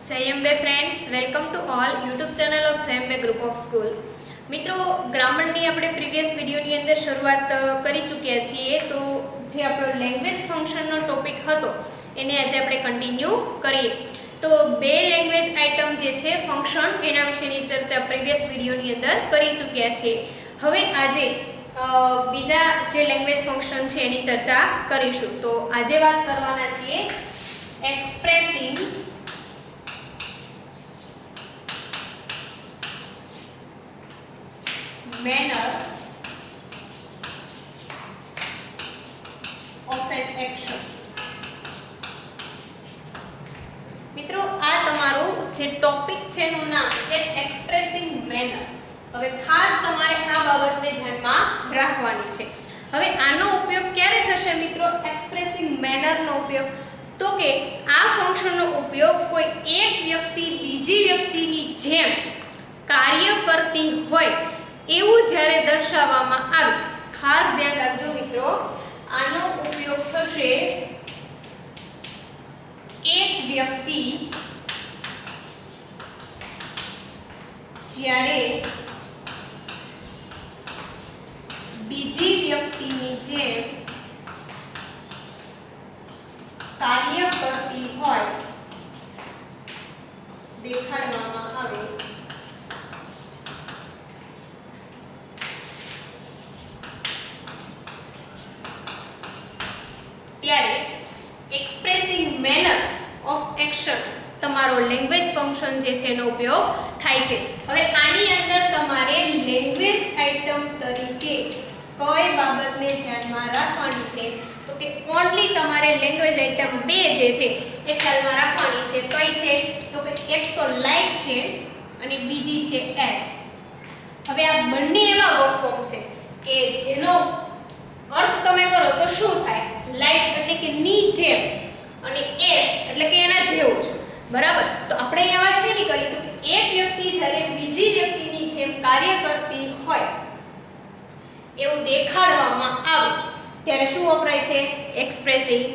Jay Ambe friends, welcome to all YouTube channel of Jay Ambe group of school. મિત્રો, ગ્રામરની આપણે previous વિડીયોની અંદર શરૂઆત કરી ચૂક્યા છીએ. તો જે આપણો લેંગ્વેજ ફંક્શનનો ટોપિક હતો એને આજે આપણે કન્ટિન્યુ કરીએ. તો બે લેંગ્વેજ આઇટમ જે છે ફંક્શન, એના વિશેની ચર્ચા પ્રીવિયસ વિડીયોની અંદર કરી ચૂક્યા છીએ. હવે આજે બીજા જે લેંગ્વેજ ફંક્શન છે એની ચર્ચા કરીશું. તો આજે વાત કરવાના છીએ expressing manner of an action. મિત્રો, આ તમારું જે ટોપિક છે એનું નામ છે એક્સપ્રેસિંગ મેનર. હવે ખાસ તમારે આ બાબતને ધ્યાનમાં રાખવાની છે. હવે આનો ઉપયોગ ક્યારે થશે મિત્રો? એક્સપ્રેસિંગ મેનરનો ઉપયોગ તો કે આ ફંક્શનનો ઉપયોગ કોઈ એક વ્યક્તિ બીજી વ્યક્તિની જેમ કાર્ય કરતી હોય એવું જ્યારે દર્શાવવામાં આવે. ખાસ ધ્યાન રાખજો મિત્રો, આનો ઉપયોગ થશે એક વ્યક્તિ જ્યારે બીજી વ્યક્તિની જેમ કાર્ય કરતી હોય દેખાડવામાં આવે. ત્યારે એક્સપ્રેસિંગ મેનર ઓફ એક્શન તમારો લેંગ્વેજ ફંક્શન જે છે એનો ઉપયોગ થાય છે. હવે આની અંદર તમારે લેંગ્વેજ આઇટમ તરીકે કઈ બાબતને ધ્યાનમાં રાખવાની છે? તો કે ઓન્લી તમારે લેંગ્વેજ આઇટમ બે જે છે એ ખ્યાલમાં રાખવાની છે. કઈ છે? તો કે એક તો લાઇક છે અને બીજી છે એસ. હવે આ બંને એવા વર્બ ફોર્મ છે કે જેનો અર્થ તમે કરો તો શું થાય? લાઇક એટલે કે ની જેમ અને એસ એટલે કે એના જેવું છે. બરાબર? તો આપણે અહીંયા વાત છે ની કરી તો કે એક વ્યક્તિ જ્યારે બીજી વ્યક્તિની જેમ કાર્ય કરતી હોય એવું દેખાડવામાં આવે ત્યારે શું વપરાય છે? Expressing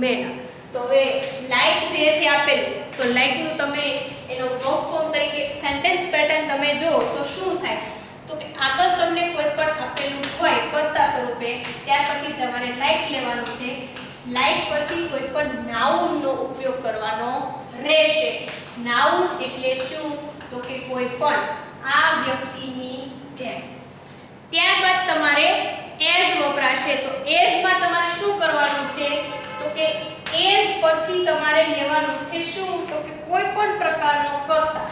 manner. તો હવે લાઇક જે છે આપેલું, તો લાઇક નું તમે એનો વર્બ ફોર્મ તરીકે સેન્ટેન્સ પેટર્ન તમે જો તો શું થાય? તો કે આગળ તમને કોઈ પણ આપેલું હોય કર્તા સ્વરૂપે, ત્યાર પછી તમારે લાઇક લેવાનું છે. લાઇક પછી કોઈ પણ નાઉન નો ઉપયોગ કરવાનો રહેશે. નાઉન એટલે શું? તો કે કોઈ પણ આ વ્યક્તિની જેમ. ત્યારબાદ તમારે એઝ વપરાશે. તો એઝ માં તમારે શું કરવાનું છે? તો કે એઝ પછી તમારે લેવાનું છે શું? તો કે કોઈ પણ પ્રકારનો કર્તા.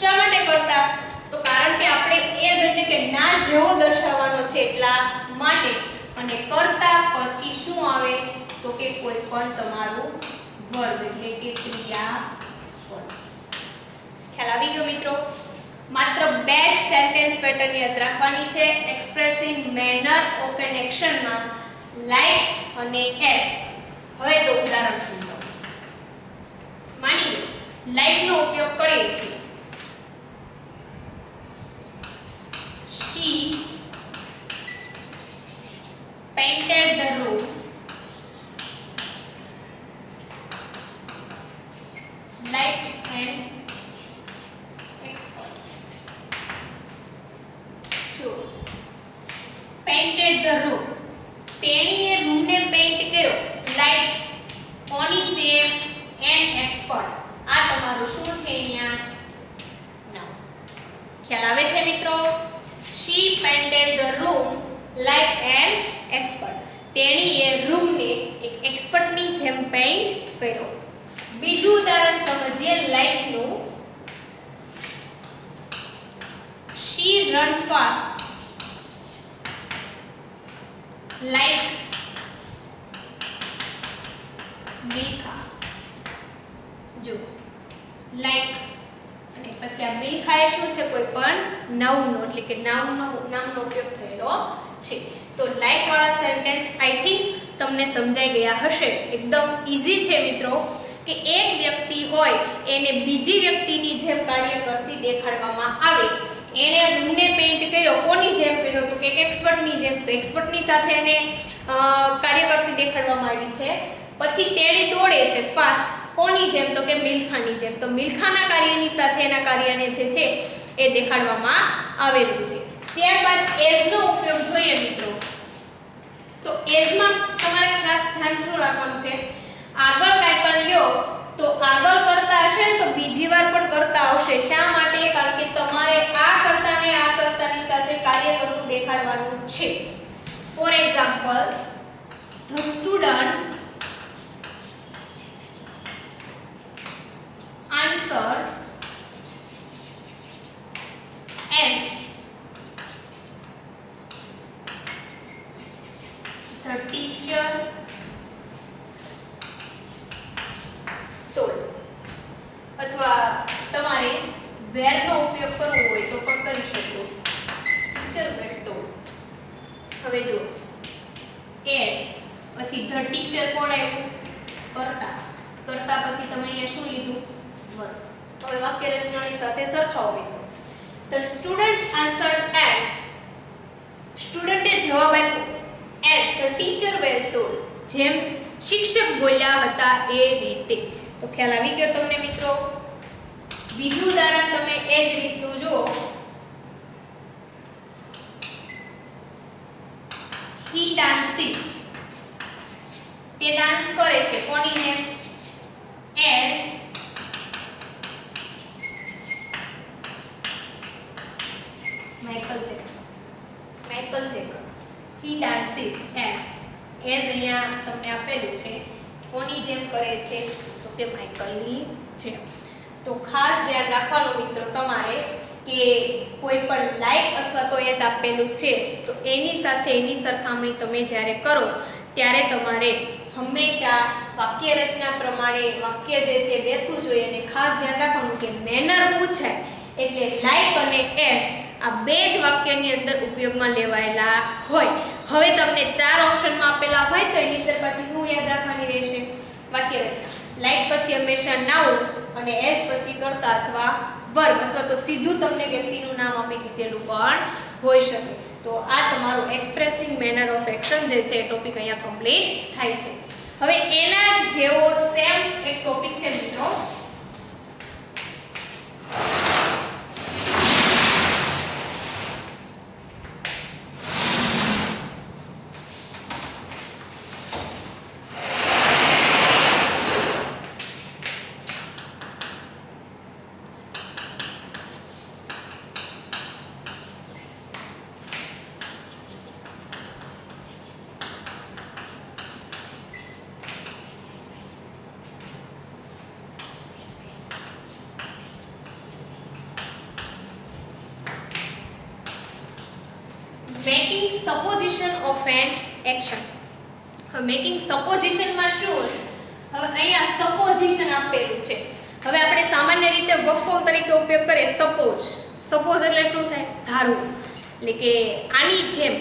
શા માટે કરતા? તો કારણ કે આપણે એઝ એટલે કે ના જેવો દર્શાવવાનો છે એટલા માટે. અને કરતા પછી શું આવે? તો કે કોઈ પણ તમારું વર્બ એટલે કે ક્રિયાપદ. ખ્યાલ આવી ગયો મિત્રો? માત્ર બે જ સેન્ટેન્સ પેટર્ન યાદ રાખવાની છે expressing manner of an action માં, લાઇક અને એસ. હવે જો ઉદાહરણ સમજો. માની લો લાઇક નો ઉપયોગ કરીએ છીએ. She painted the room like an expert. જો painted the room, તેણીએ રૂમને પેઇન્ટ કર્યો લાઈક કોની જેમ? An expert. આ તમારું શું છે અહીંયા? નાઉન. ખ્યાલ આવે છે મિત્રો? She painted the room like an expert. તેણીએ રૂમને એક એક્સપર્ટની જેમ પેઇન્ટ કર્યો. બીજું ઉદાહરણ સમજીએ લાઇક નું. She run fast like Milkha. જો લાઇક અને પછી આ મિલ્ખા એ શું છે? કોઈ પણ નાઉનનો એટલે કે નામનો ઉપયોગ થયેલો છે. તો લાઇક વાળા સેન્ટેન્સ આઈ થિંક તમને સમજાઈ ગયા હશે. એકદમ ઈઝી છે મિત્રો કે એક વ્યક્તિ હોય એને બીજી વ્યક્તિની જેમ કાર્ય કરતી દેખાડવામાં આવે. એણે રૂમને પેઇન્ટ કર્યો. કોની જેમ કર્યો? તો કે એક્સપર્ટની જેમ. તો એક્સપર્ટની સાથે એને કાર્ય કરતી દેખાડવામાં આવી છે. પછી તેણી દોડે છે ફાસ્ટ કોની જેમ તો કે મિલ્ખાની જેમ. તો મિલ્ખાના કાર્યની સાથે એના કાર્યને જે છે એ દેખાડવામાં આવેલું છે. ત્યારબાદ એઝ નો ઉપયોગ જોઈએ મિત્રો. તો એઝ માં તમારે ખાસ ધ્યાન શું રાખવાનું છે, આગળ કાંઈ પણ લ્યો તો આગળ કરતા હશે ને તો બીજી વાર પણ કરતા આવશે. શા માટે? કારણ કે તમારે આ કર્તાને આ કર્તાની સાથે કાર્ય કરતું દેખાડવાનું છે. For example, the student answered as the teacher told. અથવા તમારે where નો ઉપયોગ કરવો હોય તો પણ કરી શકો. teacher were told. હવે જો as પછી the teacher કોણ આવ્યું? કર્તા. કર્તા પછી તમે અહીંયા શું લીધું? વર્બ. હવે વાક્ય રચનાની સાથે સરખાવો મિત્રો. The student answered as, સ્ટુડન્ટે જવાબ આપ્યો as the teacher were told, જેમ શિક્ષક બોલ્યા હતા એ રીતે. તો ખ્યાલ આવી ગયો તમને મિત્રો. બીજું ઉદાહરણ તમે એ જ રીતનું જુઓ. he dances, તે ડાન્સ કરે છે કોની જેમ? as Michael Jackson. Michael Jackson he dances as અહીંયા તમને આપેલું છે કોની જેમ કરે છે તો કે માઇકલની જેમ. તો ખાસ ધ્યાન રાખવાનું મિત્રો તમારે કે કોઈ પણ લાઈક અથવા તો એસ આપેલું છે તો એની સાથે એની સરખામણી તમે જ્યારે કરો ત્યારે તમારે હંમેશા વાક્ય રચના પ્રમાણે વાક્ય જે છે બેસવું જોઈએ. અને ખાસ ધ્યાન રાખવાનું કે મેનર પૂછાય એટલે લાઈક અને એસ આ બે જ વાક્યની અંદર ઉપયોગમાં લેવાયેલા હોય. હવે તમને 4 ઓપ્શનમાં આપેલા હોય તો એની અંદર પછી શું યાદ રાખવાની રહેશે? વાક્ય રચના. લાઈક પછી હંમેશા નાઉન અને એસ પછી કર્તા અથવા વર્બ અથવા તો સીધું તમને વ્યક્તિનું નામ આપી દીધેલું પણ હોઈ શકે. તો આ તમારું એક્સપ્રેસિંગ મેનર ઓફ એક્શન જે છે એ ટોપિક અહીંયા કમ્પ્લીટ થાય છે. હવે એના જ જેવો સેમ એક ટોપિક છે મિત્રો, making supposition of an action. હવે મેકિંગ સપોઝિશન માં શું? હવે અહીંયા સપોઝિશન આપેલું છે. હવે આપણે સામાન્ય રીતે વર્બ ફોર્મ તરીકે ઉપયોગ કરીએ સપોઝ. સપોઝ એટલે શું થાય? ધારવું. એટલે કે આની જેમ.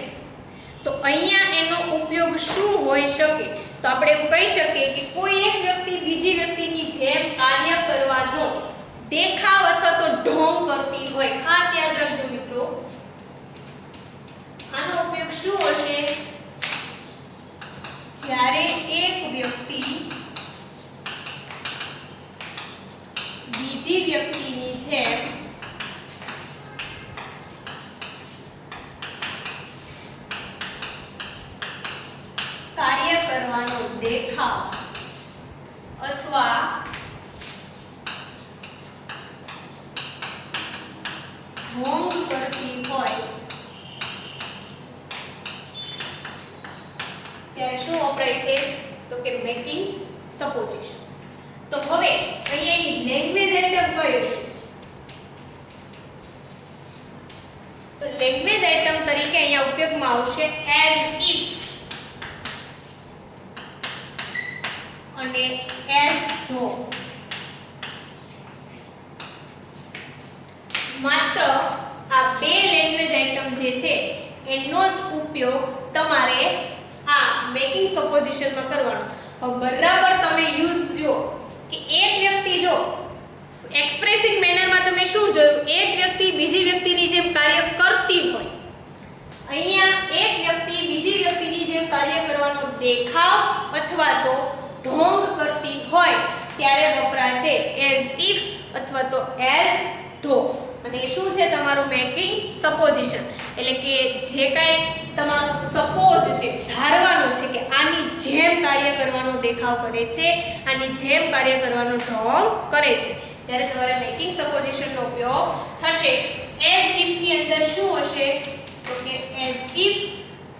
તો અહીંયા એનો ઉપયોગ શું હોઈ શકે? તો આપણે એવું કહી શકીએ કે કોઈ એક વ્યક્તિ બીજી વ્યક્તિની જેમ કાર્ય કરવાનો દેખાવ અથવા તો ઢોંગ કરતી હોય. ખાસ યાદ રાખજો મિત્રો, આનો ઉપયોગ શું હશે? જ્યારે એક વ્યક્તિ બીજી વ્યક્તિની જેમ કાર્ય કરવાનો દેખાવ અથવા ઢોંગ કરતી હોય ત્યારે શું વપરાય છે? તો કે મેકિંગ સપોઝિશન. તો હવે અહીંયાની લેંગ્વેજ આઇટમ કઈ હશે? તો લેંગ્વેજ આઇટમ તરીકે અહીંયા ઉપયોગમાં આવશે એઝ ઇફ અને એઝ ધો. માત્ર આ બે લેંગ્વેજ આઇટમ જે છે એનો જ ઉપયોગ તમારે આ મેકિંગ સપોઝિશન માં કરવાનો. હવે બરાબર તમે યુઝ જો કે એક વ્યક્તિ જો એક્સપ્રેસિંગ મેનર માં તમે શું જોયું? એક વ્યક્તિ બીજી વ્યક્તિની જેમ કાર્ય કરતી હોય. અહીંયા એક વ્યક્તિ બીજી વ્યક્તિની જેમ કાર્ય કરવાનો દેખાવ અથવા તો ઢોંગ કરતી હોય ત્યારે વપરાશે એઝ ઇફ અથવા તો એઝ ધો. અને શું છે તમારું મેકિંગ સપોઝિશન, એટલે કે જે કાંઈ તમારું સપોઝ છે, ધારવાનું છે કે આની જેમ કાર્ય કરવાનો દેખાવ કરે છે, આની જેમ કાર્ય કરવાનો ઢોંગ કરે છે, ત્યારે તમારે મેકિંગ સપોઝિશનનો ઉપયોગ થશે. એઝ ઇફ ની અંદર શું હશે તો કે એઝ ઇફ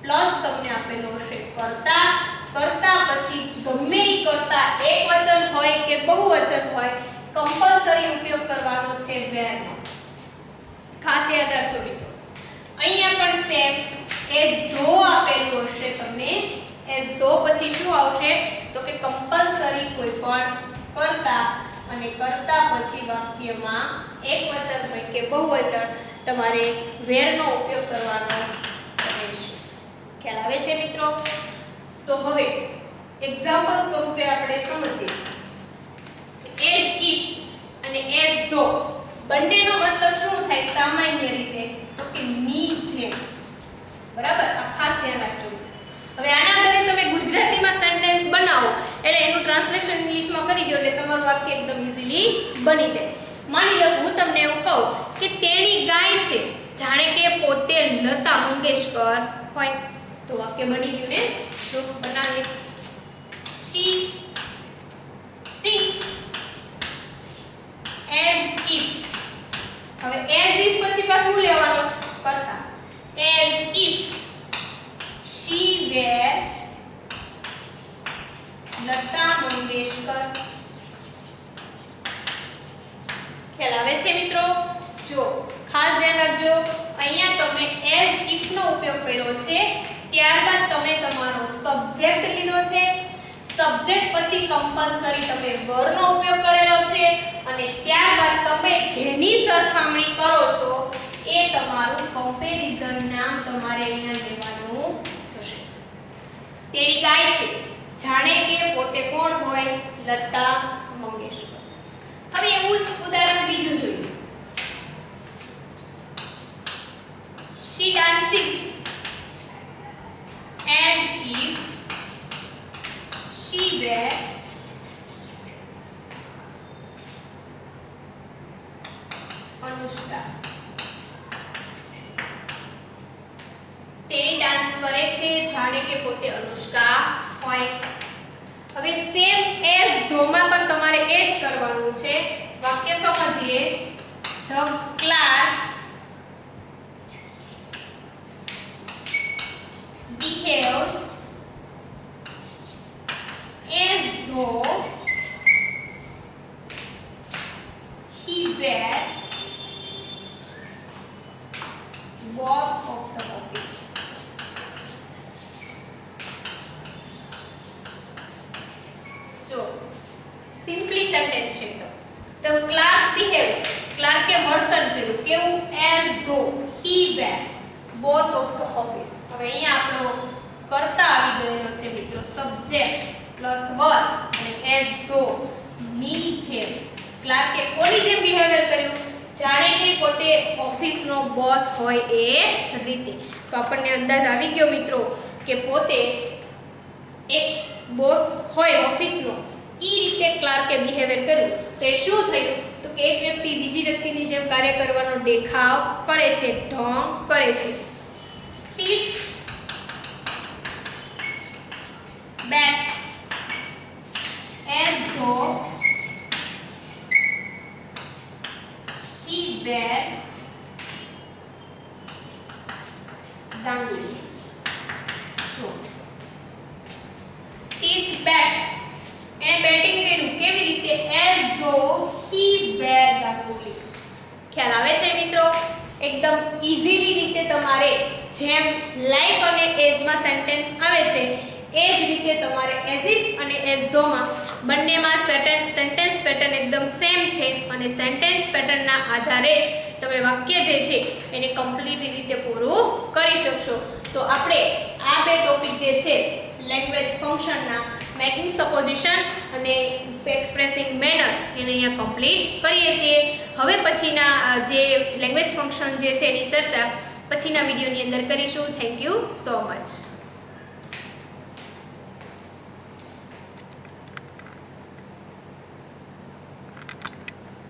પ્લસ તમને આપેલો હશે કરતા. કરતા પછી ગમે ઈ કરતા એક વચન હોય કે બહુવચન હોય કમ્પલસરી ઉપયોગ કરવાનો છે વેરનો. ખાસ યાદ રાખજો મિત્રો. અહીંયા પણ સેમ એઝ ધો આપેલું હશે તમને. એઝ ધો પછી શું આવશે તો કે કમ્પલસરી કોઈ પણ કરતા, અને કરતા પછી વાક્યમાં એક વચન હોય કે બહુવચન તમારે વેરનો ઉપયોગ કરવાનો રહેશે. ખ્યાલ આવે છે મિત્રો? તો હવે એક્ઝામ્પલ સ્વરૂપે આપણે સમજીએ. એઝ ઇફ અને એઝ ધો બંનેનો મતલબ શું થાય સામાન્ય રીતે તો કે ની જેમ. બરાબર, આ ખાસ ધ્યાન રાખજો. હવે આના આધારે તમે ગુજરાતીમાં સેન્ટેન્સ બનાવો એટલે એનું ટ્રાન્સલેશન ઇંગ્લિશમાં કરી દો એટલે તમારું વાક્ય એકદમ ઈઝીલી બની જાય. માની લો હું તમને એવું કહું કે તેણી ગાય છે જાણે કે પોતે લતા મંગેશકર હોય, તો વાક્ય બની ગયું ને? તો બનાવીએ. She sings as if. હવે as if પછી પાછું લેવાનો કરતા. As if she were Lata Mangeshkar. ખ્યાલ આવે છે મિત્રો? જો ખાસ ધ્યાન રાખજો, અહીંયા તમે as if નો ઉપયોગ કર્યો છે, ત્યારબાદ તમે તમારો સબ્જેક્ટ લીધો છે, સબ્જેક્ટ પછી કમ્પલસરી તમે વરનો ઉપયોગ કરેલો છે, અને ત્યારબાદ તમે જેની સરખામણી કરો છો એ તમારું કમ્પેરિઝન નામ તમારે અહીંયા લેવાનું થશે. તેણી ગાય છે જાણે કે પોતે કોણ હોય લતા મંગેશકર. હવે એવું જ ઉદાહરણ બીજું જોઈએ. She dances as if she were Anushka. તેણી ડાન્સ કરે છે જાણે કે પોતે અનુષ્કા હોય. હવે સેમ એઝ ધોમાં પણ તમારે એ જ કરવાનું છે. વાક્ય સમજીએ. The clerk behaves as though he were boss of the office. જો સિમ્પલી સેન્ટેન્સ છે તો the clerk behaves, ક્લાર્કે વર્તન કર્યું કેવું? as though he were boss of the office. હવે અહીંયા આપણો કરતા આવી ગયેલો છે મિત્રો, સબ્જેક્ટ પ્લસ વર અને as though ની જેમ. ક્લાર્કે કોની જેમ બિહેવિયર કર્યું? જાણે કે પોતે ઓફિસનો બોસ હોય એ રીતે. તો આપણને અંદાજ આવી ગયો મિત્રો કે પોતે એક બોસ હોય ઓફિસનો એ રીતે ક્લાર્કે બિહેવિયર કર્યું. તો એ શું થયું તો કે એક વ્યક્તિ બીજી વ્યક્તિની જેમ કાર્ય કરવાનો દેખાવ કરે છે, ઢોંગ કરે છે. ટીટ bats as though he were Ganguly. So, teeth bats A batting કર્યું કેવી રીતે? as though he were Ganguly. ખ્યાલ આવે છે મિત્રો? એકદમ ઈઝીલી રીતે તમારે જેમ લાઈક અને એઝ માં સેન્ટેન્સ આવે છે એ જ રીતે તમારે એઝ ઇફ અને એઝ ધો માં બંનેમાં સેન્ટેન્સ પેટર્ન એકદમ સેમ છે, અને સેન્ટેન્સ પેટર્નના આધારે જ તમે વાક્ય જે છે એને કમ્પ્લીટ રીતે પૂરું કરી શકશો. તો આપણે આ બે ટોપિક જે છે લેંગ્વેજ ફંક્શનના મેકિંગ સપોઝિશન અને એક્સપ્રેસિંગ મેનર એને અહીંયા કમ્પ્લીટ કરીએ છીએ. હવે પછીના જે લેંગ્વેજ ફંક્શન જે છે એની ચર્ચા પછીના વિડીયોની અંદર કરીશું. Thank you so much.